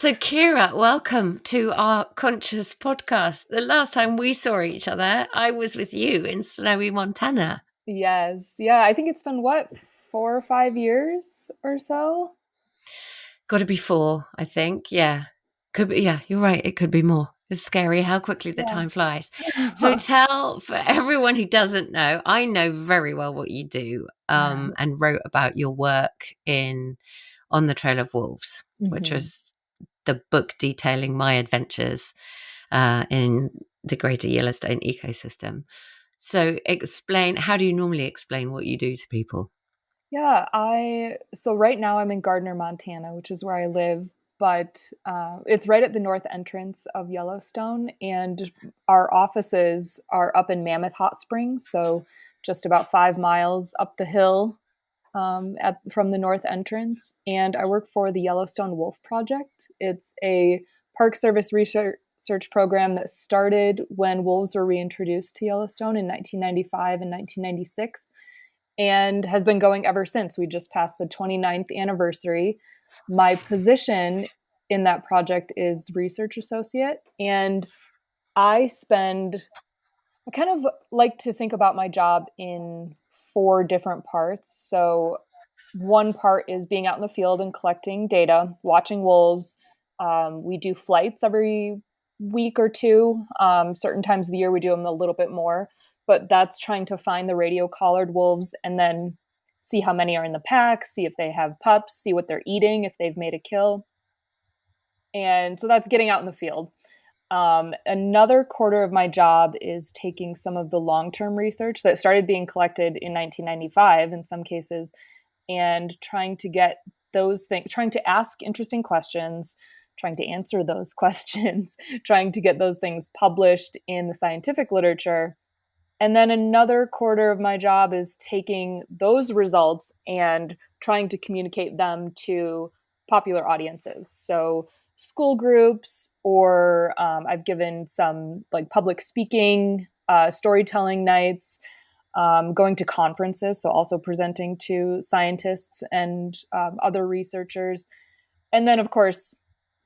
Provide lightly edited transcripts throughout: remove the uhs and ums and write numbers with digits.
So, Kira, welcome to our Conscious podcast. The last time we saw each other, I was with you in snowy Montana. Yes. Yeah. I think it's been 4 or 5 years or so. Got to be 4, I think. Yeah. Could be. Yeah, you're right. It could be more. It's scary how quickly the Yeah. time flies. So, tell for everyone who doesn't know, I know very well what you do and wrote about your work in On the Trail of Wolves, which Mhm. was the book detailing my adventures in the greater Yellowstone ecosystem. So how do you normally explain what you do to people? Yeah. So right now I'm in Gardner, Montana, which is where I live, but it's right at the north entrance of Yellowstone. And our offices are up in Mammoth Hot Springs. So just about 5 miles up the hill from the north entrance. And I work for the Yellowstone Wolf Project. It's a Park Service research program that started when wolves were reintroduced to Yellowstone in 1995 and 1996 and has been going ever since. We just passed the 29th anniversary. My position in that project is research associate, and I kind of like to think about my job in 4 different parts. So one part is being out in the field and collecting data, watching wolves. We do flights every week or two. Certain times of the year, we do them a little bit more, but that's trying to find the radio collared wolves and then see how many are in the pack, see if they have pups, see what they're eating, if they've made a kill. And so that's getting out in the field. Another quarter of my job is taking some of the long term research that started being collected in 1995 in some cases and trying to get those things, trying to ask interesting questions, trying to answer those questions, trying to get those things published in the scientific literature. And then another quarter of my job is taking those results and trying to communicate them to popular audiences. So, school groups, or I've given some like public speaking, storytelling nights, going to conferences, so also presenting to scientists and other researchers. And then, of course,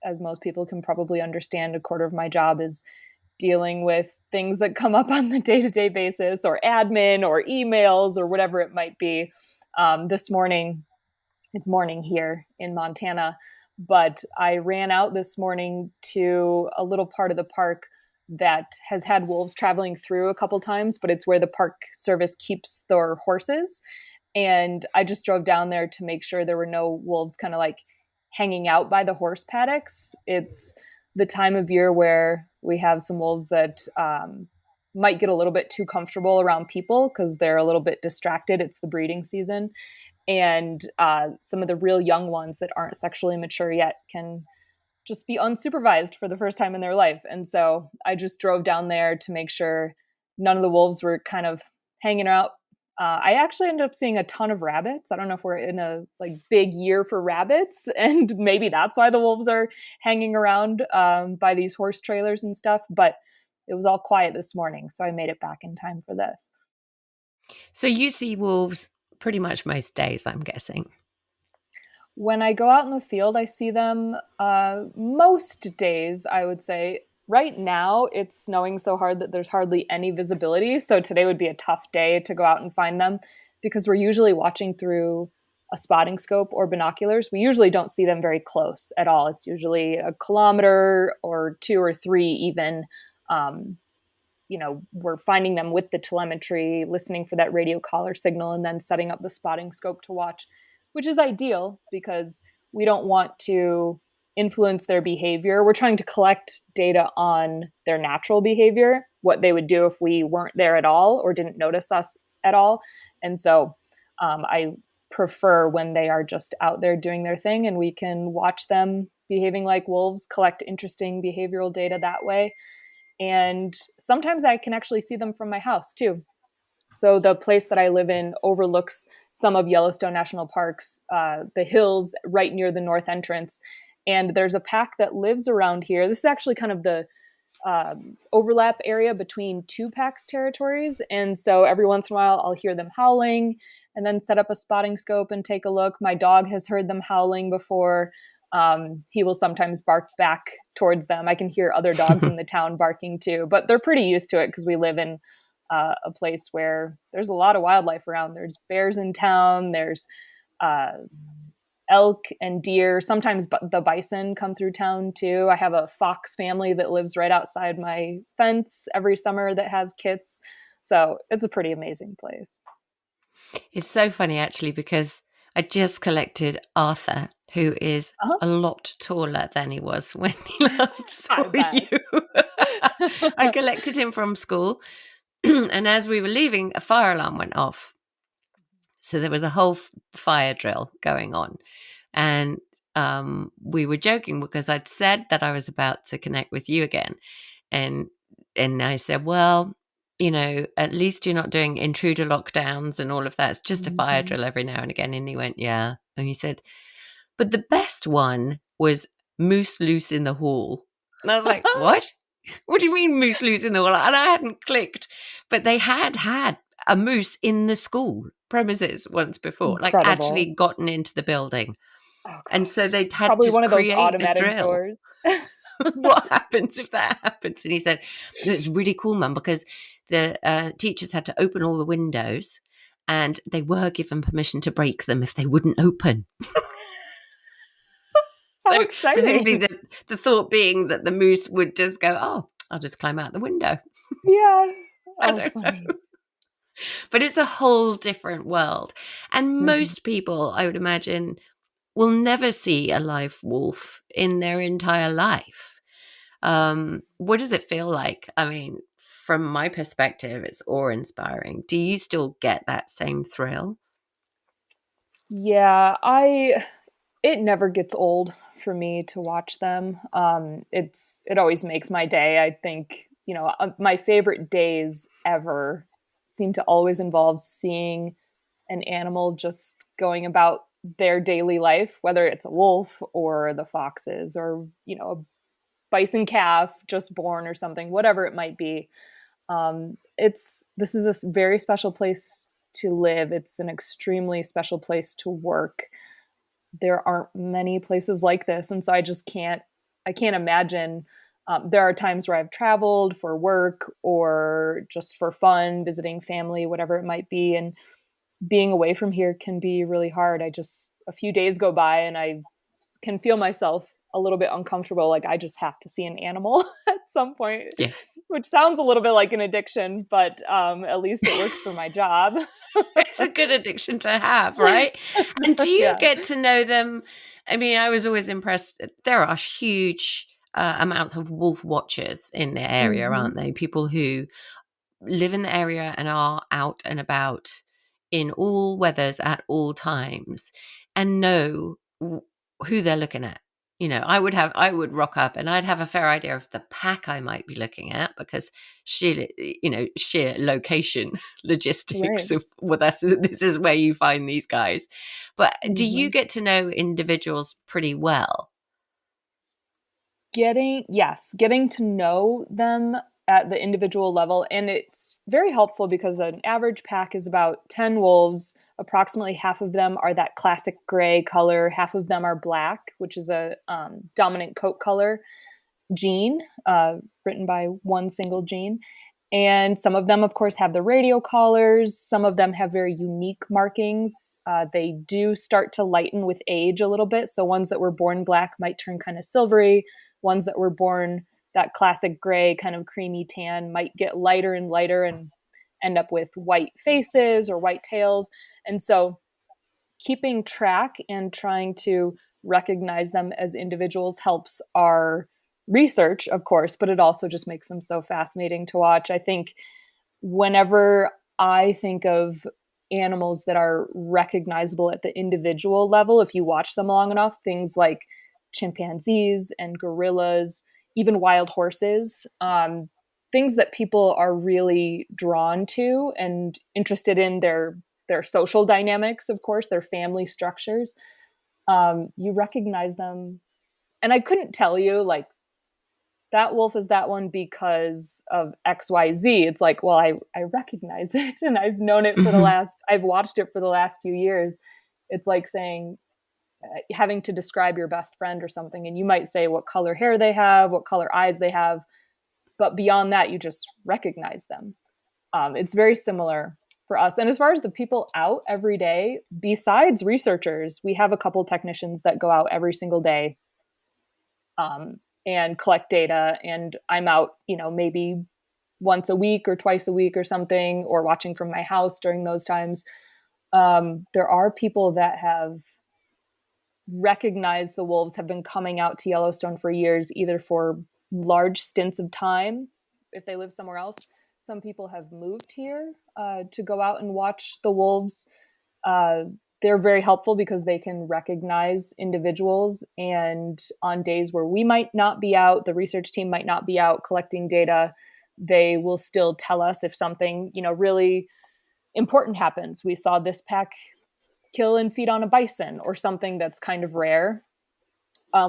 as most people can probably understand, a quarter of my job is dealing with things that come up on the day-to-day basis, or admin or emails or whatever it might be. This morning, it's morning here in Montana, but I ran out this morning to a little part of the park that has had wolves traveling through a couple times, but it's where the park service keeps their horses. And I just drove down there to make sure there were no wolves kind of like hanging out by the horse paddocks. It's the time of year where we have some wolves that might get a little bit too comfortable around people because they're a little bit distracted. It's the breeding season. And some of the real young ones that aren't sexually mature yet can just be unsupervised for the first time in their life. And so I just drove down there to make sure none of the wolves were kind of hanging out. I actually ended up seeing a ton of rabbits. I don't know if we're in a like big year for rabbits, and maybe that's why the wolves are hanging around by these horse trailers and stuff. But it was all quiet this morning, so I made it back in time for this. So you see wolves pretty much most days, I'm guessing. When I go out in the field, I see them most days, I would say. Right now, it's snowing so hard that there's hardly any visibility. So today would be a tough day to go out and find them because we're usually watching through a spotting scope or binoculars. We usually don't see them very close at all. It's usually a kilometer or 2 or 3, even. Um, we're finding them with the telemetry, listening for that radio collar signal, and then setting up the spotting scope to watch, which is ideal because we don't want to influence their behavior. We're trying to collect data on their natural behavior, what they would do if we weren't there at all or didn't notice us at all. And so I prefer when they are just out there doing their thing and we can watch them behaving like wolves, collect interesting behavioral data that way. And sometimes I can actually see them from my house too. So the place that I live in overlooks some of Yellowstone National Park's the hills right near the north entrance. And there's a pack that lives around here. This is actually kind of the overlap area between two packs territories. And so every once in a while, I'll hear them howling and then set up a spotting scope and take a look. My dog has heard them howling before. He will sometimes bark back towards them. I can hear other dogs in the town barking too, but they're pretty used to it because we live in a place where there's a lot of wildlife around. There's bears in town. There's uh, elk and deer. Sometimes the bison come through town too. I have a fox family that lives right outside my fence every summer that has kits. So it's a pretty amazing place. It's so funny actually because I just collected Arthur, who is Uh-huh. a lot taller than he was when he last saw bet. you. I collected him from school, and as we were leaving, a fire alarm went off. So there was a whole fire drill going on, and we were joking because I'd said that I was about to connect with you again, and I said, well, you know, at least you're not doing intruder lockdowns and all of that. It's just a fire drill every now and again. And he went, yeah. And he said, but the best one was moose loose in the hall. And I was like, what? What do you mean moose loose in the hall? And I hadn't clicked, but they had a moose in the school premises once before, like Incredible. actually gotten into the building. Oh, and so they'd had probably to one of those create a automatic drill. doors. What happens if that happens? And he said, it's really cool, Mum, because the teachers had to open all the windows and they were given permission to break them if they wouldn't open. How So exciting. presumably the thought being that the moose would just go, oh, I'll just climb out the window. Yeah. I Oh, don't funny. know. But it's a whole different world. And most people, I would imagine, will never see a live wolf in their entire life. What does it feel like? I mean, from my perspective, it's awe-inspiring. Do you still get that same thrill? Yeah, it never gets old for me to watch them. It always makes my day. I think, my favorite days ever seem to always involve seeing an animal just going about their daily life, whether it's a wolf or the foxes or, a bison calf just born or something, whatever it might be. This is a very special place to live. It's an extremely special place to work. There aren't many places like this, and so I can't imagine. There are times where I've traveled for work or just for fun, visiting family, whatever it might be, and being away from here can be really hard. A few days go by and I can feel myself a little bit uncomfortable, like I just have to see an animal at some point. Yeah. Which sounds a little bit like an addiction, but at least it works for my job. It's a good addiction to have, right? And do you get to know them? I mean, I was always impressed. There are huge amounts of wolf watchers in the area, aren't they? People who live in the area and are out and about in all weathers at all times and know who they're looking at. You know, I would rock up and I'd have a fair idea of the pack I might be looking at because sheer location logistics of, well, this is where you find these guys. But do you get to know individuals pretty well? Getting to know them at the individual level. And it's very helpful because an average pack is about 10 wolves. Approximately half of them are that classic gray color. Half of them are black, which is a dominant coat color gene, written by one single gene. And some of them, of course, have the radio collars. Some of them have very unique markings. They do start to lighten with age a little bit. So ones that were born black might turn kind of silvery. Ones that were born that classic gray, kind of creamy tan, might get lighter and lighter and end up with white faces or white tails. And so keeping track and trying to recognize them as individuals helps our research, of course, but it also just makes them so fascinating to watch. I think whenever I think of animals that are recognizable at the individual level, if you watch them long enough, things like chimpanzees and gorillas, even wild horses, things that people are really drawn to and interested in their social dynamics, of course, their family structures. You recognize them. And I couldn't tell you, like, that wolf is that one because of XYZ. It's like, well, I recognize it and I've known it for I've watched it for the last few years. It's like saying, having to describe your best friend or something, and you might say what color hair they have, what color eyes they have, but beyond that, you just recognize them. It's very similar for us. And as far as the people out every day, besides researchers, we have a couple technicians that go out every single day and collect data. And I'm out, maybe once a week or twice a week or something, or watching from my house during those times. There are people that have recognized the wolves, have been coming out to Yellowstone for years, either for large stints of time if they live somewhere else. Some people have moved here to go out and watch the wolves. They're very helpful because they can recognize individuals. And on days where we might not be out, the research team might not be out collecting data, they will still tell us if something, really important happens. We saw this pack kill and feed on a bison or something that's kind of rare.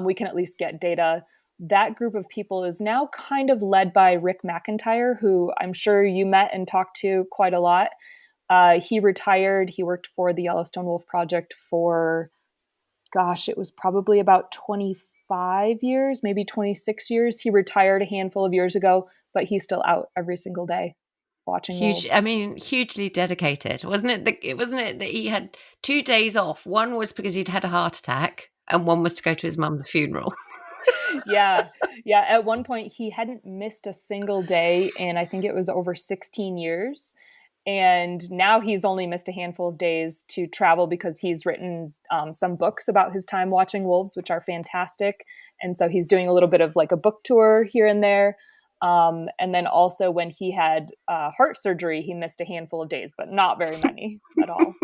We can at least get data. That group of people is now kind of led by Rick McIntyre, who I'm sure you met and talked to quite a lot. He retired. He worked for the Yellowstone Wolf Project for, it was probably about 25 years, maybe 26 years. He retired a handful of years ago, but he's still out every single day watching wolves. I mean, hugely dedicated. Wasn't it that he had 2 days off? One was because he'd had a heart attack, and one was to go to his mum's funeral. Yeah. At one point, he hadn't missed a single day in, I think it was over 16 years. And now he's only missed a handful of days to travel because he's written some books about his time watching wolves, which are fantastic. And so he's doing a little bit of like a book tour here and there. And then also when he had heart surgery, he missed a handful of days, but not very many at all.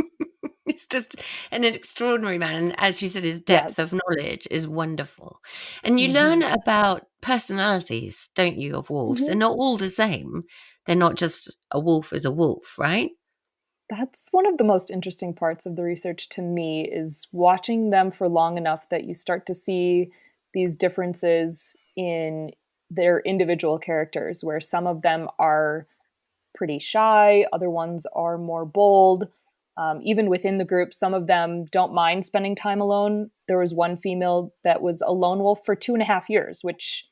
He's just an extraordinary man. And as you said, his depth of knowledge is wonderful. And you learn about personalities, don't you, of wolves? They're not all the same. They're not just a wolf is a wolf, right? That's one of the most interesting parts of the research to me, is watching them for long enough that you start to see these differences in their individual characters, where some of them are pretty shy, other ones are more bold. Even within the group, some of them don't mind spending time alone. There was one female that was a lone wolf for 2.5 years, which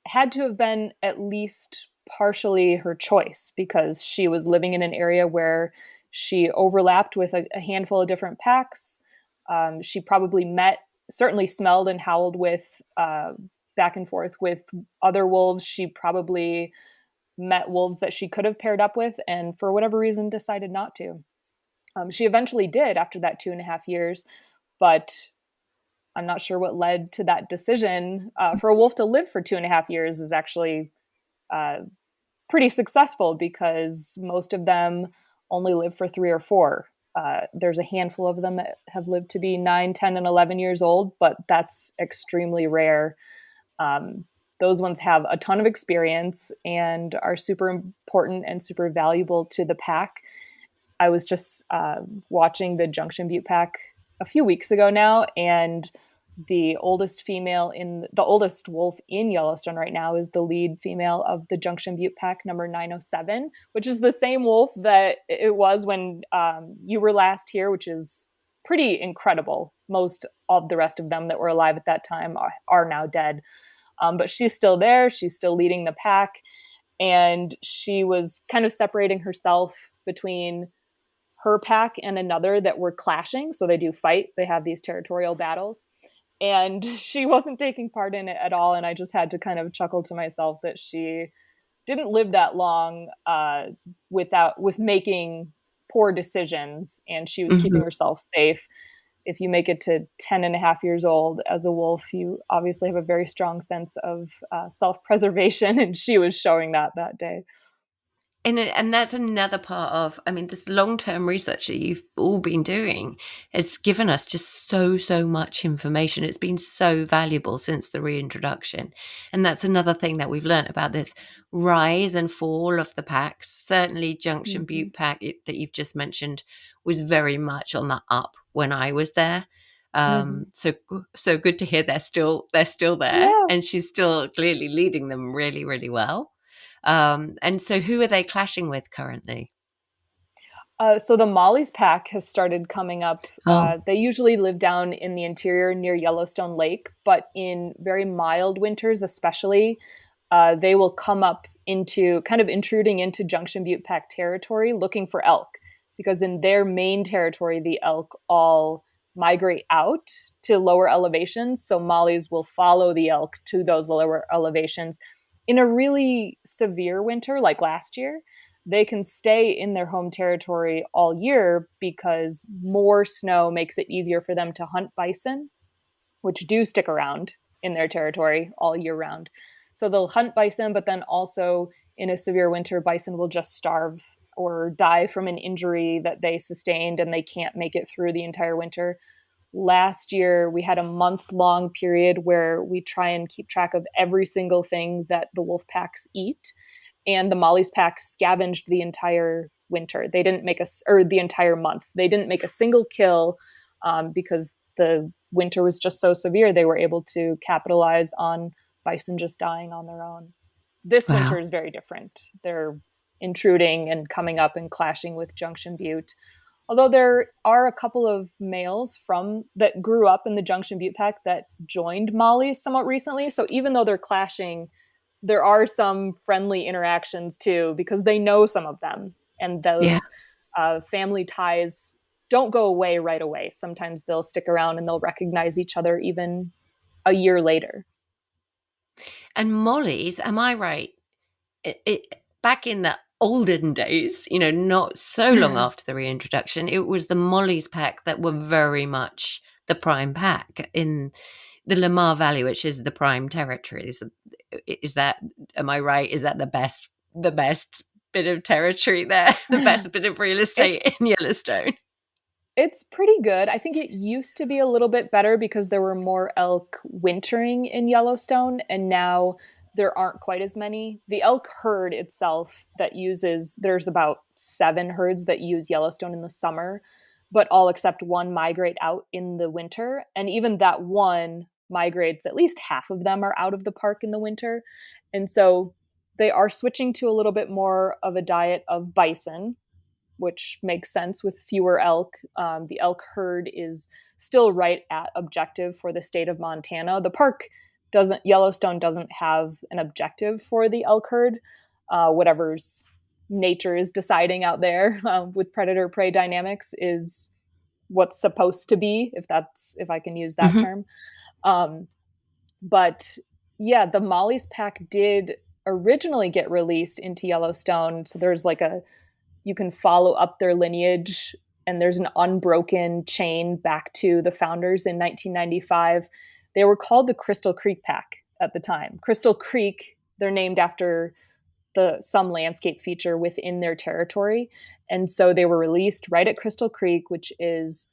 had to have been at least partially her choice, because she was living in an area where she overlapped with a handful of different packs. She probably certainly smelled and howled with back and forth with other wolves. She probably met wolves that she could have paired up with, and for whatever reason decided not to. She eventually did after that 2.5 years, but I'm not sure what led to that decision. For a wolf to live for 2.5 years is actually pretty successful, because most of them only live for 3 or 4. There's a handful of them that have lived to be 9, 10, and 11 years old, but that's extremely rare. Those ones have a ton of experience and are super important and super valuable to the pack. I was just watching the Junction Butte pack a few weeks ago now, and the oldest wolf in Yellowstone right now is the lead female of the Junction Butte pack, number 907, which is the same wolf that it was when you were last here, which is pretty incredible. Most of the rest of them that were alive at that time are now dead. But she's still there. She's still leading the pack. And she was kind of separating herself between her pack and another that were clashing. So they do fight. They have these territorial battles. And she wasn't taking part in it at all. And I just had to kind of chuckle to myself that she didn't live that long with making poor decisions. And she was keeping herself safe. If you make it to 10.5 years old as a wolf, you obviously have a very strong sense of self-preservation. And she was showing that day. And that's another part of, I mean, this long-term research that you've all been doing has given us just so much information. It's been so valuable since the reintroduction. And that's another thing that we've learned about this rise and fall of the packs. Certainly Junction Butte pack that you've just mentioned was very much on the up when I was there. So good to hear they're still there, Yeah. and she's still clearly leading them really well. And so who are they clashing with currently? So the Molly's pack has started coming up. Oh, They usually live down in the interior near Yellowstone Lake, but in very mild winters, especially, they will come up into kind of intruding into Junction Butte Pack territory looking for elk because in their main territory, the elk all migrate out to lower elevations. So mollies will follow the elk to those lower elevations. In a really severe winter, like last year, they can stay in their home territory all year because more snow makes it easier for them to hunt bison, which do stick around in their territory all year round. So they'll hunt bison, but then also in a severe winter, bison will just starve or die from an injury that they sustained and they can't make it through the entire winter. Last year, we had a month-long period where we try and keep track of every single thing that the wolf packs eat, and the Molly's pack scavenged the entire winter. They didn't make or the entire month. They didn't make a single kill because the winter was just so severe. They were able to capitalize on bison just dying on their own. This winter wow. is very different. They're intruding and coming up and clashing with Junction Butte. Although there are a couple of males from that grew up in the Junction Butte pack that joined Molly somewhat recently. So even though they're clashing, there are some friendly interactions too because they know some of them, and Yeah. those family ties don't go away right away. Sometimes they'll stick around and they'll recognize each other even a year later. And mollies, am I right? Back in the olden days, not so long after the reintroduction, it was the mollies pack that were very much the prime pack in the Lamar Valley, which is the prime territory. Is that, am I right? Is that the best bit of territory there, the best bit of real estate it's in Yellowstone? It's pretty good. I think it used to be a little bit better because there were more elk wintering in Yellowstone, and now there aren't quite as many. The elk herd itself there's about 7 herds that use Yellowstone in the summer, but all except one migrate out in the winter. And even that one migrates, at least half of them are out of the park in the winter. And so they are switching to a little bit more of a diet of bison, which makes sense with fewer elk. The elk herd is still right at objective for the state of Montana. Yellowstone doesn't have an objective for the elk herd. Whatever's nature is deciding out there with predator prey dynamics is what's supposed to be, if I can use that Hmm. term. Um, but yeah, the Molly's pack did originally get released into Yellowstone. So there's like you can follow up their lineage, and there's an unbroken chain back to the founders in 1995. They were called the Crystal Creek Pack at the time. Crystal Creek, they're named after some landscape feature within their territory. And so they were released right at Crystal Creek, which is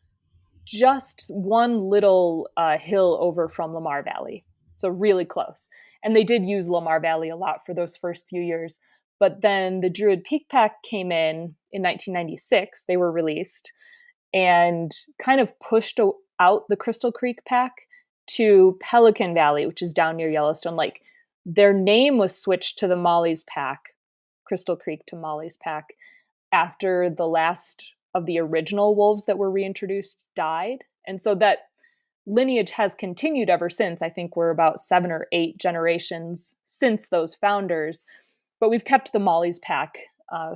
just one little hill over from Lamar Valley. So really close. And they did use Lamar Valley a lot for those first few years. But then the Druid Peak Pack came in 1996. They were released and kind of pushed out the Crystal Creek Pack to Pelican Valley, which is down near Yellowstone Lake. Their name was switched to the Molly's Pack, Crystal Creek to Molly's Pack, after the last of the original wolves that were reintroduced died. And so that lineage has continued ever since. I think we're about 7 or 8 generations since those founders, but we've kept the Molly's pack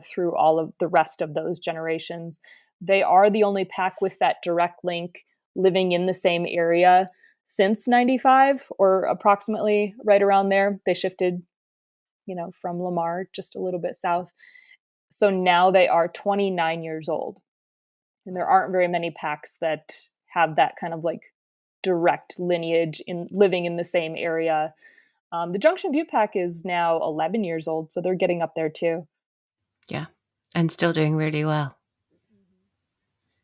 through all of the rest of those generations. They are the only pack with that direct link living in the same area since 95 or approximately right around there. They shifted, from Lamar just a little bit south. So now they are 29 years old. And there aren't very many packs that have that kind of like direct lineage in living in the same area. The Junction Butte pack is now 11 years old, so they're getting up there too. Yeah. And still doing really well.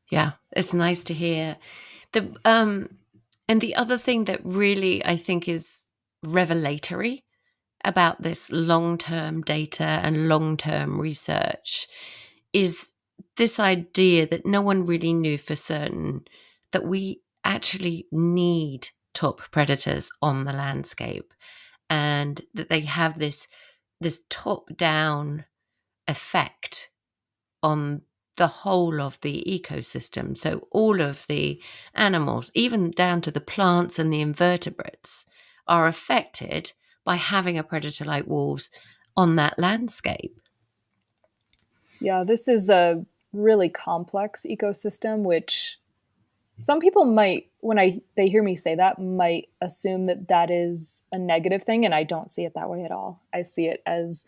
Yeah. It's nice to hear. And the other thing that really I think is revelatory about this long-term data and long-term research is this idea that no one really knew for certain that we actually need top predators on the landscape, and that they have this top-down effect on the whole of the ecosystem. So all of the animals, even down to the plants and the invertebrates, are affected by having a predator like wolves on that landscape. Yeah, this is a really complex ecosystem, which some people might, when they hear me say that, might assume that that is a negative thing, and I don't see it that way at all. I see it as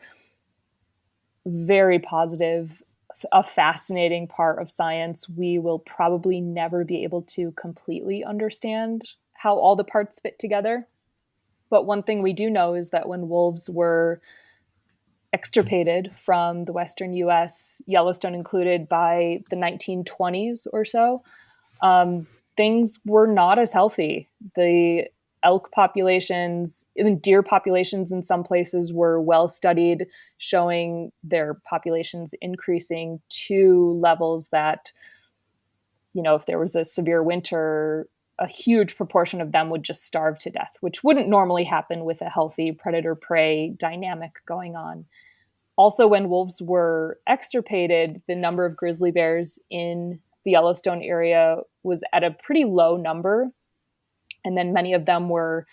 very positive, a fascinating part of science. We will probably never be able to completely understand how all the parts fit together. But one thing we do know is that when wolves were extirpated from the Western US, Yellowstone included, by the 1920s or so, um, things were not as healthy. The elk populations, even deer populations in some places, were well studied, showing their populations increasing to levels that, if there was a severe winter, a huge proportion of them would just starve to death, which wouldn't normally happen with a healthy predator prey dynamic going on. Also, when wolves were extirpated, the number of grizzly bears in the Yellowstone area was at a pretty low number. And then many of them were,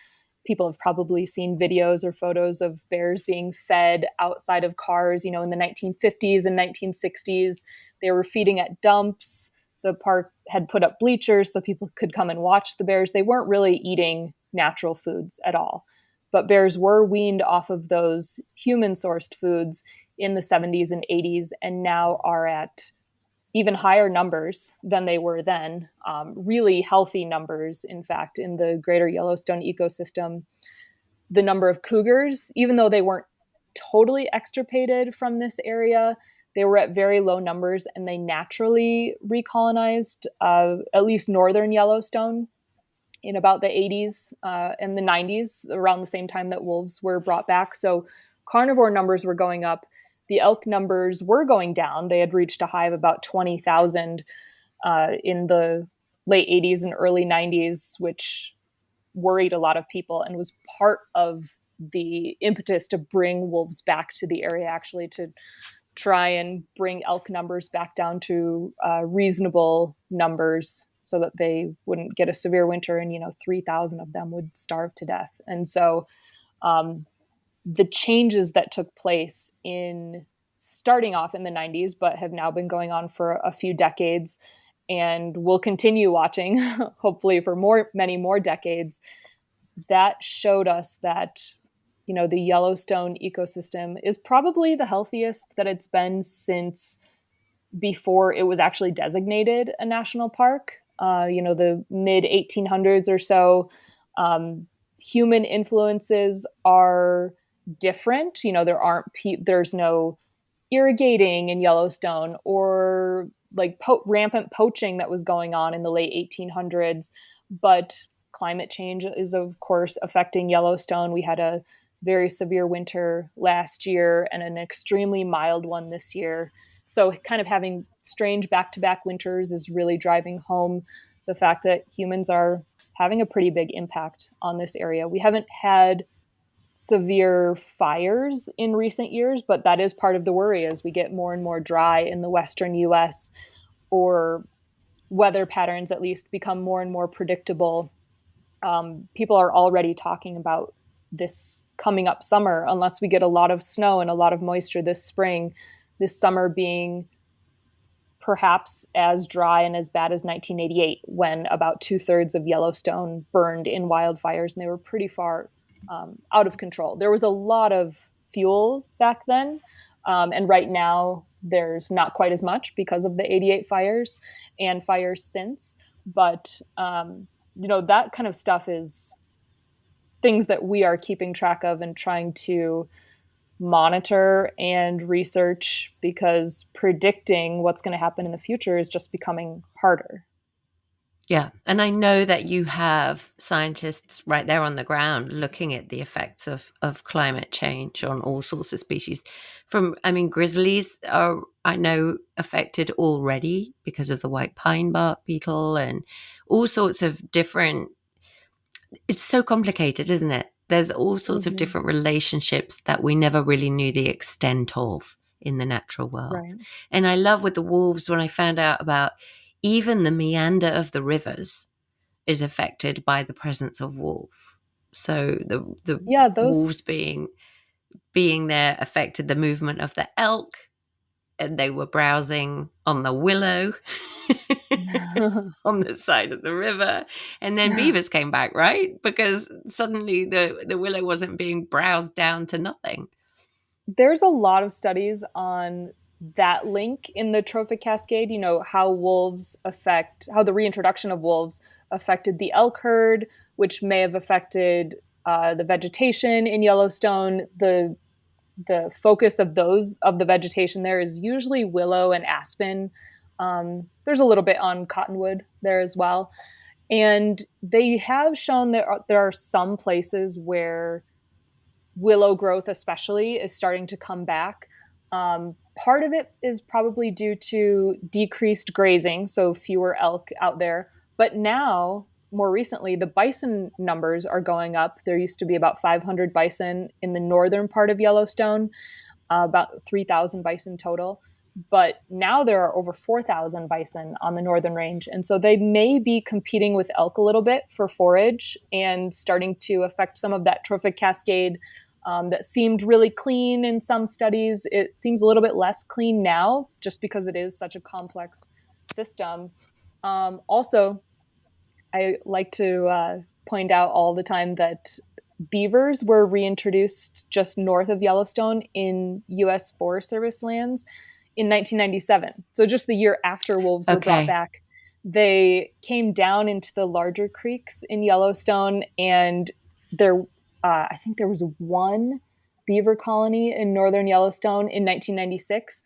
people have probably seen videos or photos of bears being fed outside of cars. In the 1950s and 1960s, they were feeding at dumps. The park had put up bleachers so people could come and watch the bears. They weren't really eating natural foods at all. But bears were weaned off of those human-sourced foods in the 70s and 80s, and now are at even higher numbers than they were then, really healthy numbers, in fact, in the greater Yellowstone ecosystem. The number of cougars, even though they weren't totally extirpated from this area, they were at very low numbers, and they naturally recolonized at least northern Yellowstone in about the 80s and the 90s, around the same time that wolves were brought back. So carnivore numbers were going up. The elk numbers were going down. They had reached a high of about 20,000 in the late 80s and early 90s, which worried a lot of people and was part of the impetus to bring wolves back to the area, actually, to try and bring elk numbers back down to reasonable numbers so that they wouldn't get a severe winter and 3,000 of them would starve to death. And so the changes that took place in starting off in the 90s but have now been going on for a few decades and will continue watching hopefully for many more decades, that showed us that the Yellowstone ecosystem is probably the healthiest that it's been since before it was actually designated a national park. The mid 1800s or so. Human influences are different. There's no irrigating in Yellowstone, or like rampant poaching that was going on in the late 1800s. But climate change is, of course, affecting Yellowstone. We had a very severe winter last year and an extremely mild one this year. So kind of having strange back-to-back winters is really driving home the fact that humans are having a pretty big impact on this area. We haven't had severe fires in recent years, but that is part of the worry as we get more and more dry in the Western US, or weather patterns at least become more and more predictable. People are already talking about this coming up summer, unless we get a lot of snow and a lot of moisture this spring, this summer being perhaps as dry and as bad as 1988, when about 2/3 of Yellowstone burned in wildfires, and they were pretty far out of control. There was a lot of fuel back then, and right now there's not quite as much because of the 88 fires and fires since. But that kind of stuff is things that we are keeping track of and trying to monitor and research, because predicting what's going to happen in the future is just becoming harder. Yeah. And I know that you have scientists right there on the ground looking at the effects of climate change on all sorts of species. Grizzlies are, I know, affected already because of the white pine bark beetle and all sorts of different. It's so complicated, isn't it? There's all sorts of different relationships that we never really knew the extent of in the natural world. Right. And I love with the wolves when I found out about even the meander of the rivers is affected by the presence of wolf. So the Yeah, wolves those being there affected the movement of the elk, and they were browsing on the willow on the side of the river. And then beavers came back, right? Because suddenly the willow wasn't being browsed down to nothing. there's a lot of studies on that link in the trophic cascade, how how the reintroduction of wolves affected the elk herd, which may have affected the vegetation in Yellowstone. The focus of the vegetation there is usually willow and aspen. There's a little bit on cottonwood there as well. And they have shown that there are some places where willow growth especially is starting to come back. Part of it is probably due to decreased grazing, so fewer elk out there. But now, more recently, the bison numbers are going up. There used to be about 500 bison in the northern part of Yellowstone, about 3,000 bison total. But now there are over 4,000 bison on the northern range. And so they may be competing with elk a little bit for forage and starting to affect some of that trophic cascade that seemed really clean in some studies. It seems a little bit less clean now just because it is such a complex system. Also, I like to point out all the time that beavers were reintroduced just north of Yellowstone in U.S. Forest Service lands in 1997. So just the year after wolves were brought Okay. back, they came down into the larger creeks in Yellowstone, and I think there was one beaver colony in northern Yellowstone in 1996,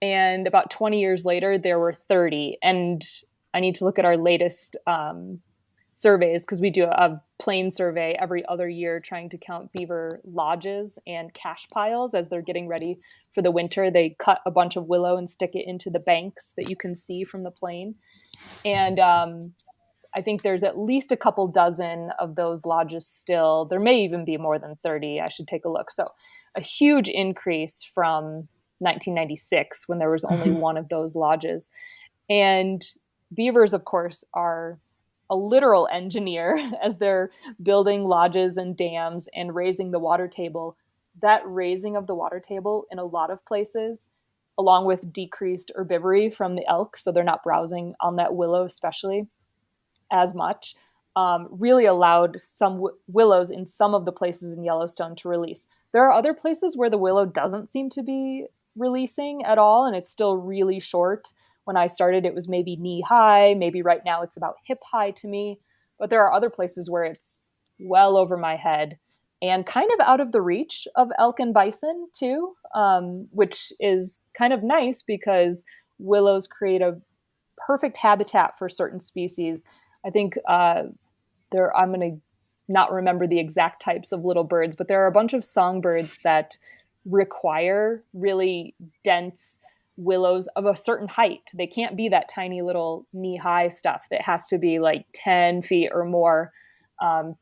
and about 20 years later, there were 30. And I need to look at our latest surveys because we do a plane survey every other year trying to count beaver lodges and cache piles as they're getting ready for the winter. They cut a bunch of willow and stick it into the banks that you can see from the plane. And I think there's at least a couple dozen of those lodges still. There may even be more than 30. I should take a look. So a huge increase from 1996 when there was only one of those lodges. And beavers, of course, are a literal engineer as they're building lodges and dams and raising the water table. That raising of the water table in a lot of places, along with decreased herbivory from the elk, so they're not browsing on that willow especially as much, really allowed some willows in some of the places in Yellowstone to release. There are other places where the willow doesn't seem to be releasing at all, and it's still really short. When I started, it was maybe knee high. Maybe right now it's about hip high to me. But there are other places where it's well over my head and kind of out of the reach of elk and bison too, which is kind of nice because willows create a perfect habitat for certain species. I think I'm going to not remember the exact types of little birds, but there are a bunch of songbirds that require really dense willows of a certain height. They can't be that tiny little knee-high stuff. That has to be like 10 feet or more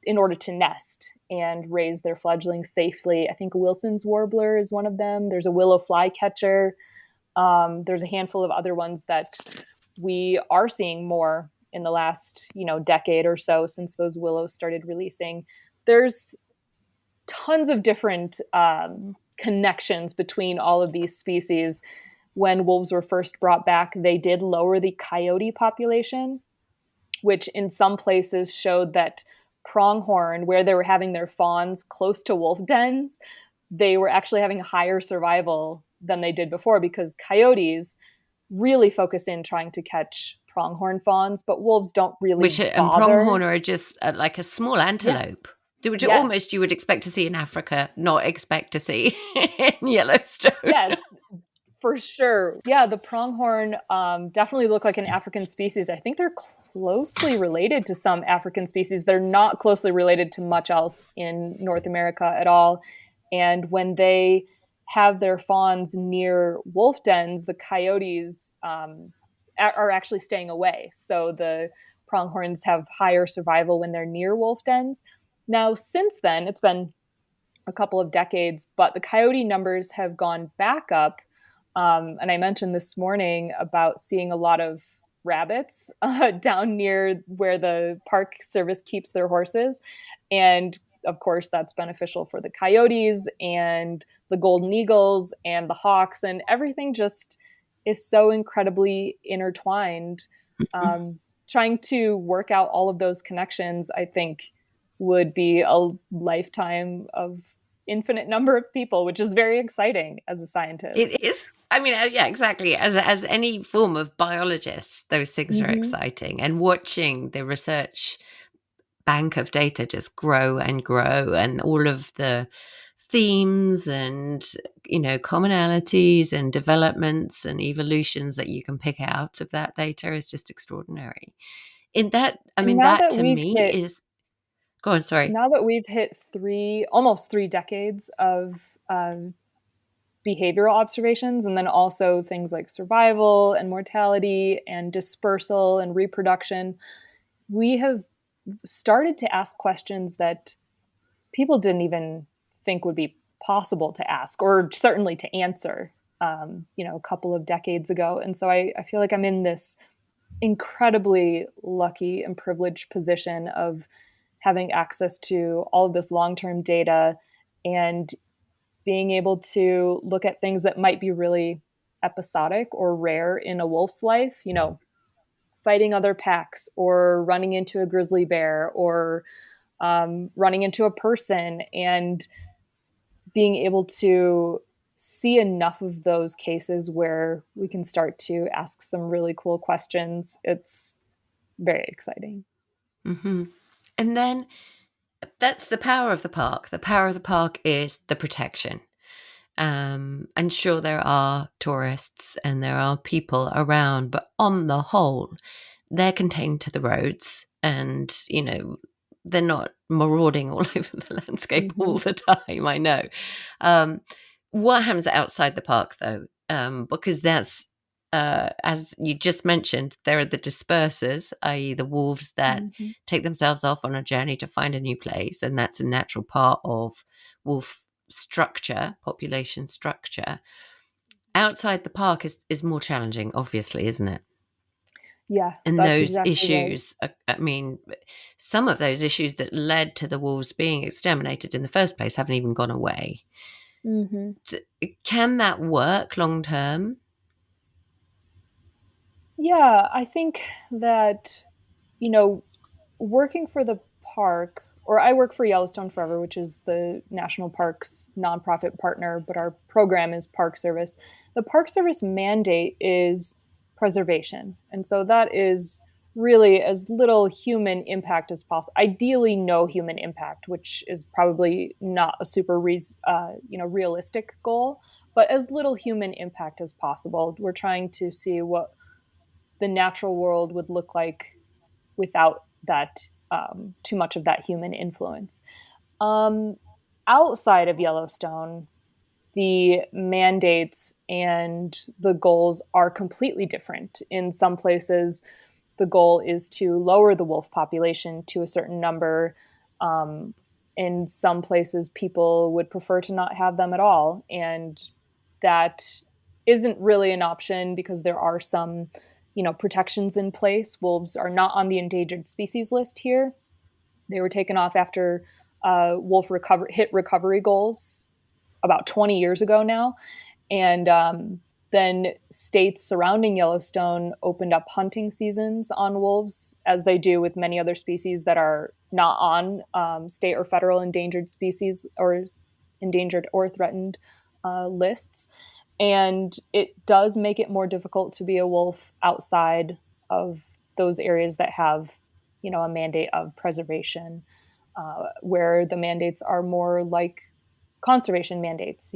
in order to nest and raise their fledglings safely. I think Wilson's warbler is one of them. There's a willow flycatcher. There's a handful of other ones that we are seeing more in the last, decade or so since those willows started releasing. There's tons of different connections between all of these species. When wolves were first brought back, they did lower the coyote population, which in some places showed that pronghorn, where they were having their fawns close to wolf dens, they were actually having a higher survival than they did before because coyotes really focus in trying to catch pronghorn fawns, but wolves don't really Which and bother. pronghorn are just like a small antelope, which Yes. almost you would expect to see in Africa, not expect to see in Yellowstone. Yes, for sure. Yeah, the pronghorn definitely look like an African species. I think they're closely related to some African species. They're not closely related to much else in North America at all. And when they have their fawns near wolf dens, the coyotes are actually staying away. So the pronghorns have higher survival when they're near wolf dens. Now, since then, it's been a couple of decades, but the coyote numbers have gone back up. And I mentioned this morning about seeing a lot of rabbits down near where the park service keeps their horses. And of course, that's beneficial for the coyotes and the golden eagles and the hawks, and everything just is so incredibly intertwined. Mhm. Trying to work out all of those connections, I think, would be a lifetime of infinite number of people, which is very exciting as a scientist. It is. I mean, yeah, exactly. As any form of biologist, those things are Mm-hmm. exciting. And watching the research bank of data just grow and grow, and all of the themes and commonalities and developments and evolutions that you can pick out of that data is just extraordinary. In that, I And mean, that to me is. Go on, sorry. now that we've hit almost 3 decades of behavioral observations, and then also things like survival and mortality and dispersal and reproduction, we have started to ask questions that people didn't even think would be possible to ask or certainly to answer, a couple of decades ago. And so I feel like I'm in this incredibly lucky and privileged position of having access to all of this long-term data and being able to look at things that might be really episodic or rare in a wolf's life, fighting other packs or running into a grizzly bear or running into a person, and being able to see enough of those cases where we can start to ask some really cool questions. It's very exciting. Hmm. And then that's the power of the park. The power of the park is the protection. And sure, there are tourists and there are people around, but on the whole, they're contained to the roads, and they're not marauding all over the landscape Mm-hmm. all the time. I know. Um, what happens outside the park, though? Because that's as you just mentioned, there are the dispersers, i.e., the wolves that Mm-hmm. take themselves off on a journey to find a new place, and that's a natural part of wolf structure, population structure. Outside the park is more challenging, obviously, isn't it? Yeah, And that's those exactly right. issues, I mean, some of those issues that led to the wolves being exterminated in the first place haven't even gone away. Mm-hmm. Can that work long term? Yeah, I think that, you know, working for the park, or I work for Yellowstone Forever, which is the national park's nonprofit partner, but our program is Park Service. The Park Service mandate is preservation. And so that is really as little human impact as possible. Ideally, no human impact, which is probably not a super realistic goal, but as little human impact as possible. We're trying to see what the natural world would look like without that too much of that human influence. Um, Outside of Yellowstone, the mandates and the goals are completely different. In some places, the goal is to lower the wolf population to a certain number. Um, in some places, people would prefer to not have them at all. And that isn't really an option because there are some, protections in place. Wolves are not on the endangered species list here. They were taken off after wolf hit recovery goals about 20 years ago now. And then states surrounding Yellowstone opened up hunting seasons on wolves, as they do with many other species that are not on state or federal endangered species or endangered or threatened lists. And it does make it more difficult to be a wolf outside of those areas that have, a mandate of preservation, where the mandates are more like conservation mandates,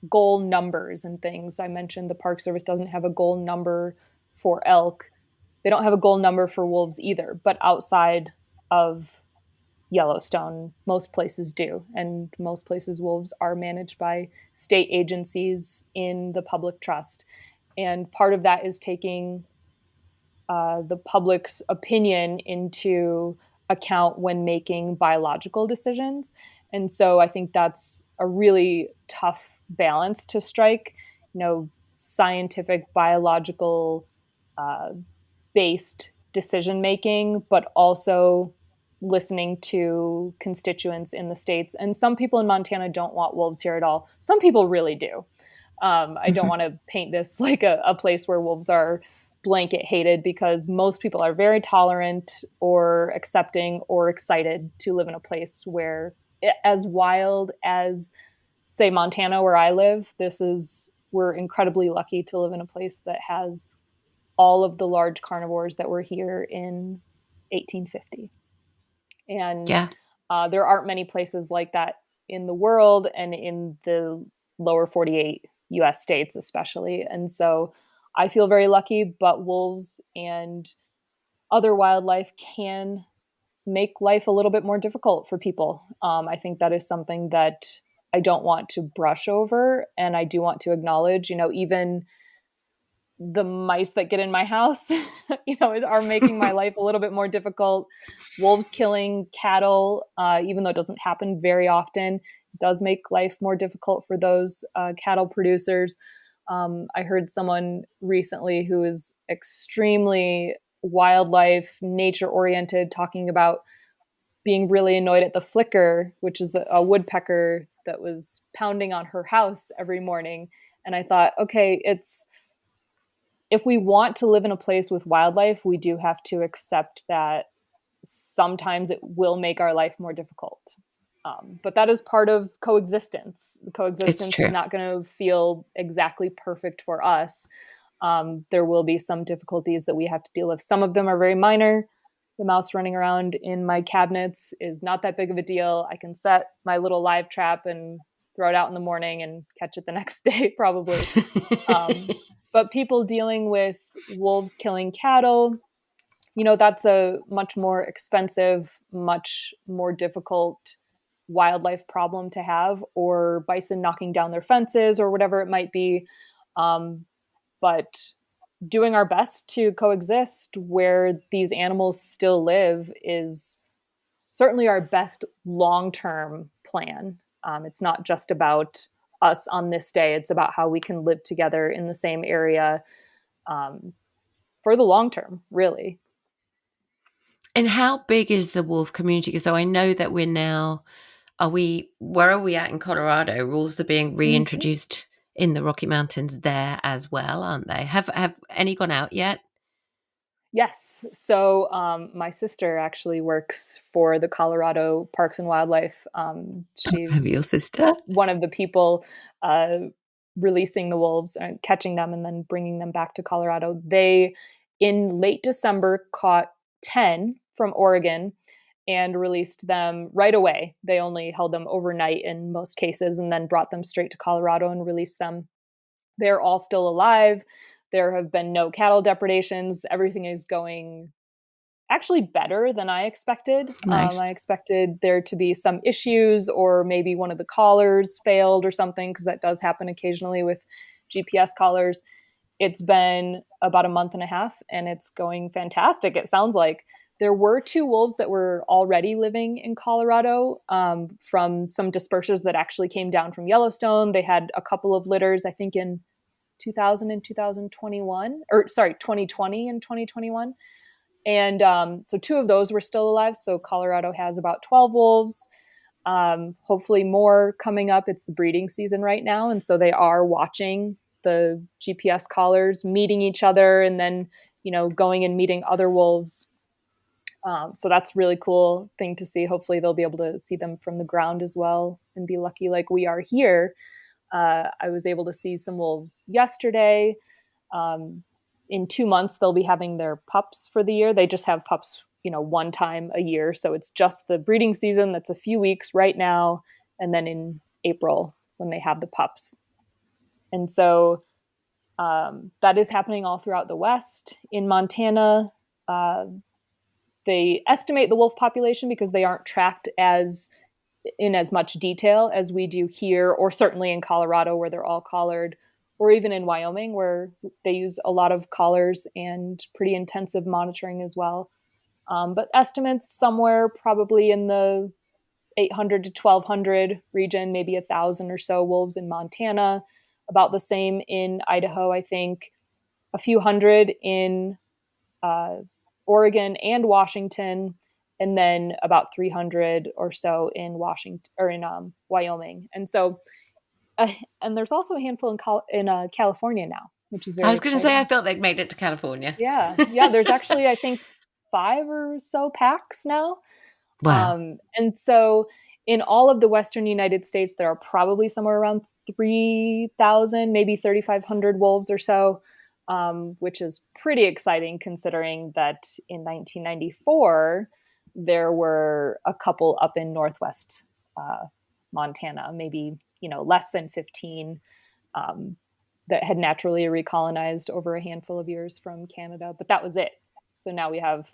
goal numbers and things. I mentioned the Park Service doesn't have a goal number for elk. They don't have a goal number for wolves either, but outside of Yellowstone, most places do. And most places, wolves are managed by state agencies in the public trust. And part of that is taking the public's opinion into account when making biological decisions. And so I think that's a really tough balance to strike. scientific, biological uh, based decision making, but also listening to constituents in the states. And some people in Montana don't want wolves here at all. Some people really do. I don't want to paint this like a place where wolves are blanket hated, because most people are very tolerant or accepting or excited to live in a place where, as wild as, say, Montana, where I live, we're incredibly lucky to live in a place that has all of the large carnivores that were here in 1850. And Yeah. there aren't many places like that in the world, and in the lower 48 US states, especially. And so I feel very lucky, but wolves and other wildlife can make life a little bit more difficult for people. I think that is something that I don't want to brush over. And I do want to acknowledge, even the mice that get in my house, are making my life a little bit more difficult. Wolves killing cattle, even though it doesn't happen very often, does make life more difficult for those cattle producers. I heard someone recently who is extremely wildlife, nature oriented, talking about being really annoyed at the flicker, which is a woodpecker that was pounding on her house every morning. And I thought, okay, if we want to live in a place with wildlife, we do have to accept that sometimes it will make our life more difficult. But that is part of coexistence. It's Coexistence is true. not going to feel exactly perfect for us. There will be some difficulties that we have to deal with. Some of them are very minor. The mouse running around in my cabinets is not that big of a deal. I can set my little live trap and throw it out in the morning and catch it the next day, probably. But people dealing with wolves killing cattle, that's a much more expensive, much more difficult wildlife problem to have, or bison knocking down their fences or whatever it might be. But doing our best to coexist where these animals still live is certainly our best long-term plan. It's not just about us on this day. It's about how we can live together in the same area um, for the long term, really. And how big is the wolf community? So I know that where are we at in Colorado? Wolves are being Mm-hmm. reintroduced in the Rocky Mountains there as well, aren't they? Have any gone out yet? Yes. So my sister actually works for the Colorado Parks and Wildlife. Have your She's sister? one of the people uh, releasing the wolves and catching them and then bringing them back to Colorado. They, in late December, caught 10 from Oregon and released them right away. They only held them overnight in most cases and then brought them straight to Colorado and released them. They're all still alive. There have been no cattle depredations. Everything is going actually better than I expected. Nice. I expected there to be some issues, or maybe one of the collars failed or something, because that does happen occasionally with GPS collars. It's been about a month and a half and it's going fantastic. It sounds like there were two wolves that were already living in Colorado from some dispersers that actually came down from Yellowstone. They had a couple of litters, I think, in 2000 and 2021, or sorry, 2020 and 2021. And so two of those were still alive. So Colorado has about 12 wolves, hopefully more coming up. It's the breeding season right now. And so they are watching the GPS collars meeting each other and then, going and meeting other wolves. So that's really cool thing to see. Hopefully they'll be able to see them from the ground as well and be lucky like we are here. I was able to see some wolves yesterday. Um, in 2 months, they'll be having their pups for the year. They just have pups, one time a year. So it's just the breeding season. That's a few weeks right now. And then in April, when they have the pups. And so that is happening all throughout the West. In Montana, uh, they estimate the wolf population because they aren't tracked in as much detail as we do here, or certainly in Colorado where they're all collared, or even in Wyoming where they use a lot of collars and pretty intensive monitoring as well. But estimates somewhere probably in the 800 to 1200 region, maybe 1,000 or so wolves in Montana, about the same in Idaho, I think, a few hundred in uh, Oregon and Washington, and then about 300 or so in Washington or in Wyoming. And so, and there's also a handful in California now, which is I very was going to say, I exciting. felt they'd made it to California. Yeah, yeah. There's actually, I think, 5 or so packs now. Wow. And so, in all of the Western United States, there are probably somewhere around 3,000, maybe 3,500 wolves or so, which is pretty exciting considering that in 1994, there were a couple up in Northwest uh, Montana, maybe, less than 15, um, that had naturally recolonized over a handful of years from Canada, but that was it. So now we have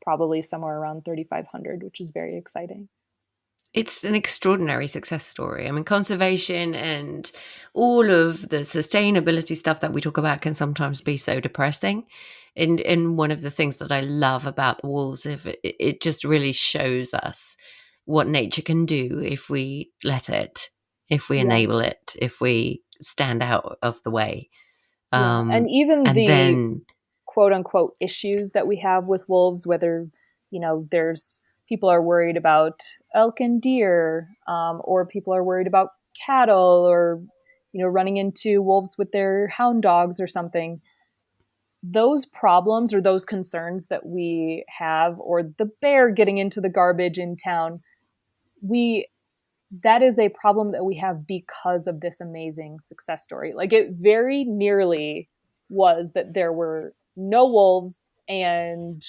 probably somewhere around 3,500, which is very exciting. It's an extraordinary success story. I mean, conservation and all of the sustainability stuff that we talk about can sometimes be so depressing. And one of the things that I love about the wolves, if it just really shows us what nature can do if we let it, if we Yeah. enable it, if we stand out of the way. Yeah. And Um, even and the then, quote unquote issues that we have with wolves, whether, there's people are worried about elk and deer, or people are worried about cattle or, running into wolves with their hound dogs or something. Those problems or those concerns that we have, or the bear getting into the garbage in town, we that is a problem that we have because of this amazing success story. Like, it very nearly was that there were no wolves and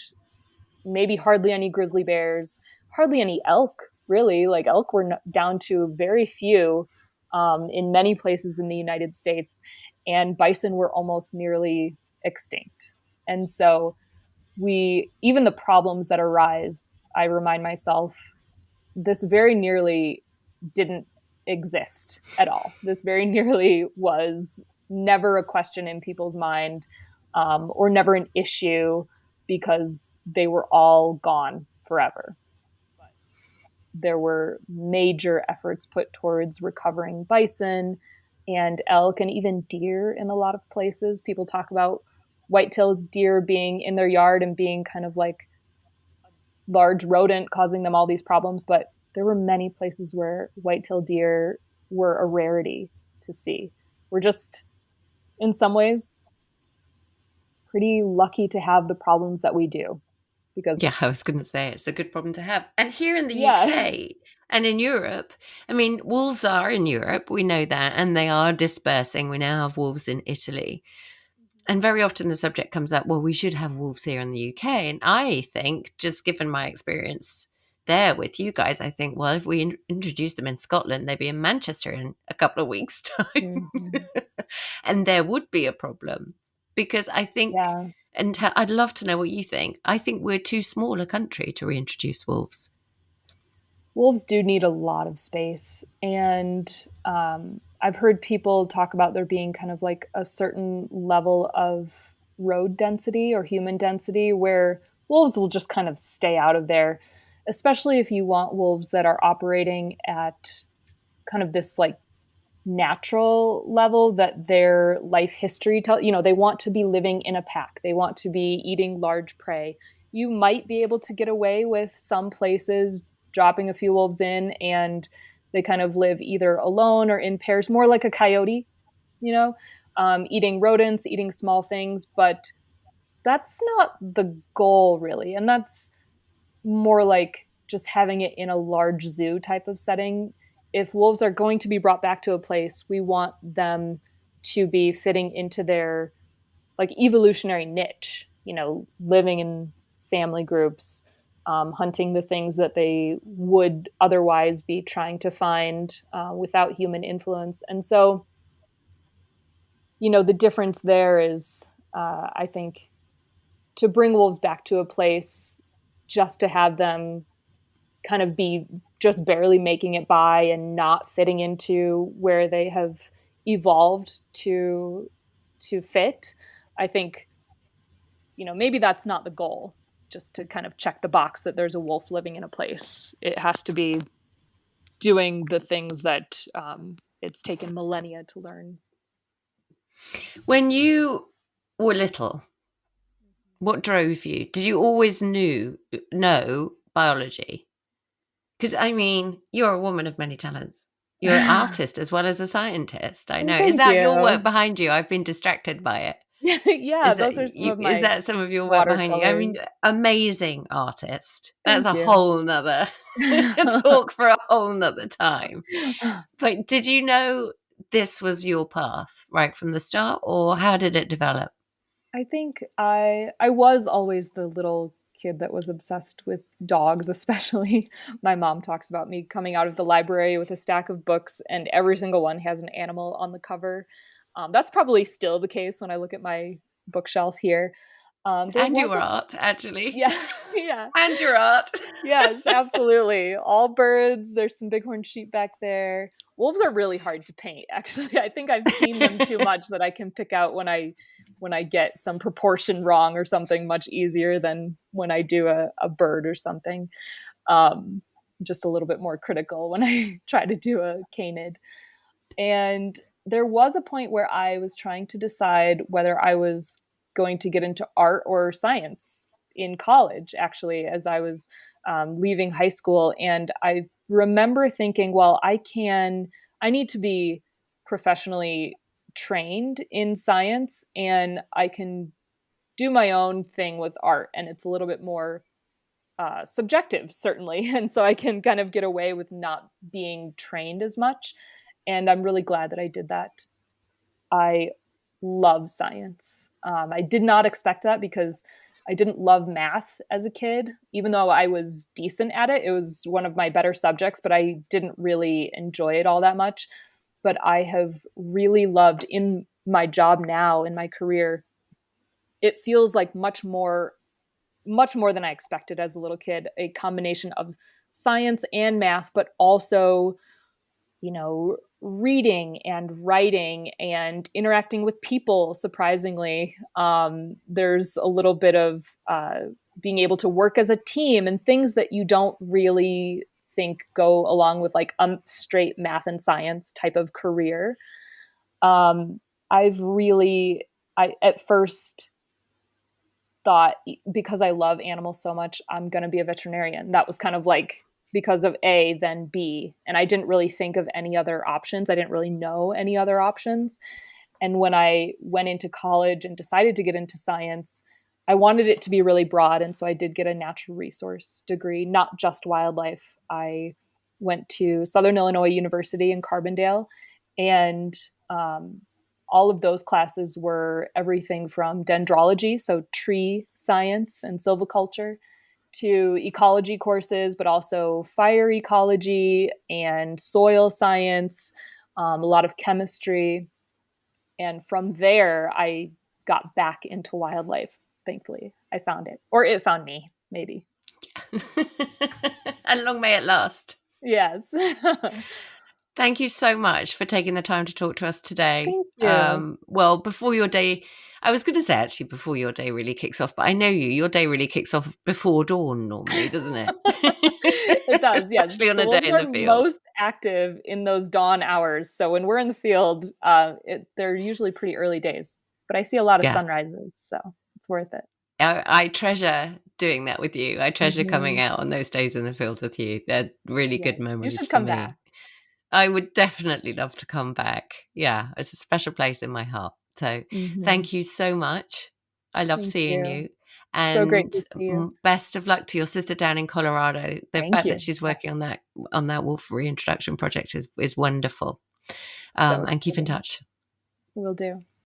maybe hardly any grizzly bears, hardly any elk, really. Like, elk were down to very few in many places in the United States, and bison were almost nearly extinct. And so, even the problems that arise, I remind myself, this very nearly didn't exist at all. This very nearly was never a question in people's mind, or never an issue, because they were all gone forever. But there were major efforts put towards recovering bison and elk and even deer in a lot of places. People talk about white-tailed deer being in their yard and being kind of like large rodent causing them all these problems, but there were many places where white-tailed deer were a rarity to see. We're just, in some ways, pretty lucky to have the problems that we do. Because, yeah, I was going to say it's a good problem to have. And here in the yeah, UK and in Europe, I mean, wolves are in Europe, we know that, and they are dispersing. We now have wolves in Italy. And very often the subject comes up, well, we should have wolves here in the UK. And I think, just given my experience there with you guys, I think, well, if we introduce them in Scotland, they'd be in Manchester in a couple of weeks' time. mm-hmm. And there would be a problem because I think, Yeah, and I'd love to know what you think. I think we're too small a country to reintroduce wolves. wolves do need a lot of space. And I've heard people talk about there being kind of like a certain level of road density or human density where wolves will just kind of stay out of there, especially if you want wolves that are operating at kind of this like natural level that their life history they want to be living in a pack, they want to be eating large prey. You might be able to get away with some places dropping a few wolves in and they kind of live either alone or in pairs, more like a coyote, you know eating rodents, eating small things, but that's not the goal really. And that's more like just having it in a large zoo type of setting. If wolves are going to be brought back to a place, we want them to be fitting into their like evolutionary niche, living in family groups, hunting the things that they would otherwise be trying to find without human influence. And so, the difference there is, I think, to bring wolves back to a place just to have them kind of be just barely making it by and not fitting into where they have evolved to fit. I think, maybe that's not the goal, just to kind of check the box that there's a wolf living in a place. It has to be doing the things that it's taken millennia to learn When you were little, what drove you? Did you always know biology? Because I mean, you're a woman of many talents. You're an artist as well as a scientist. I know. Is Thank that your work you. behind you? I've been distracted by it. Yeah, those are some of Is my that some of your work behind you? I mean, watercolors. amazing artist. That's Thank a you. whole nother talk for a whole nother time. But did you know this was your path right from the start, or how did it develop? I think I was always the little kid that was obsessed with dogs, especially. My mom talks about me coming out of the library with a stack of books, and every single one has an animal on the cover. That's probably still the case when I look at my bookshelf here. There And was your a art, actually. Yeah, yeah. And your art. Yes, absolutely. All birds. There's some bighorn sheep back there. Wolves are really hard to paint, actually. I think I've seen them too much that I can pick out when I get some proportion wrong or something much easier than when I do a bird or something. Um, just a little bit more critical when I try to do a canid. And there was a point where I was trying to decide whether I was going to get into art or science in college, actually, as I was leaving high school. And I remember thinking, well, I need to be professionally trained in science and I can do my own thing with art. And it's a little bit more subjective, certainly. And so I can kind of get away with not being trained as much. And I'm really glad that I did that. I love science. I did not expect that because I didn't love math as a kid. Even though I was decent at it, it was one of my better subjects, but I didn't really enjoy it all that much. But I have really loved in my job now, in my career, it feels like much more than I expected as a little kid, a combination of science and math, but also, reading and writing and interacting with people. Surprisingly, there's a little bit of being able to work as a team and things that you don't really think go along with like a straight math and science type of career. Um, I've really, I at first thought because I love animals so much, I'm going to be a veterinarian. That was kind of like because of A, then B. And I didn't really think of any other options. I didn't really know any other options. And when I went into college and decided to get into science, I wanted it to be really broad. And so I did get a natural resource degree, not just wildlife. I went to Southern Illinois University in Carbondale, and um, all of those classes were everything from dendrology, so tree science and silviculture, to ecology courses, but also fire ecology and soil science, a lot of chemistry. And from there, I got back into wildlife. Thankfully, I found it, or it found me, maybe. And long may it last. Yes. Thank you so much for taking the time to talk to us today. Thank you. Well, before your day, I was going to say actually before your day really kicks off, but I know your day really kicks off before dawn normally, doesn't it? It does, yes. Especially on The a day wolves in are the field. most active in those dawn hours. So when we're in the field, they're usually pretty early days. But I see a lot of Yeah. sunrises, so it's worth it. I treasure doing that with you. I treasure coming Hmm. out on those days in the field with you. They're really Yeah, good you memories should for come back. me. I would definitely love to come back. Yeah, it's a special place in my heart. So Hmm. thank you so much. I love Thank seeing you. you. So great And to see you. best of luck to your sister down in Colorado. The Thank fact that you. she's working Yes, on that wolf reintroduction project is wonderful. so And keep in exciting. touch. Will do.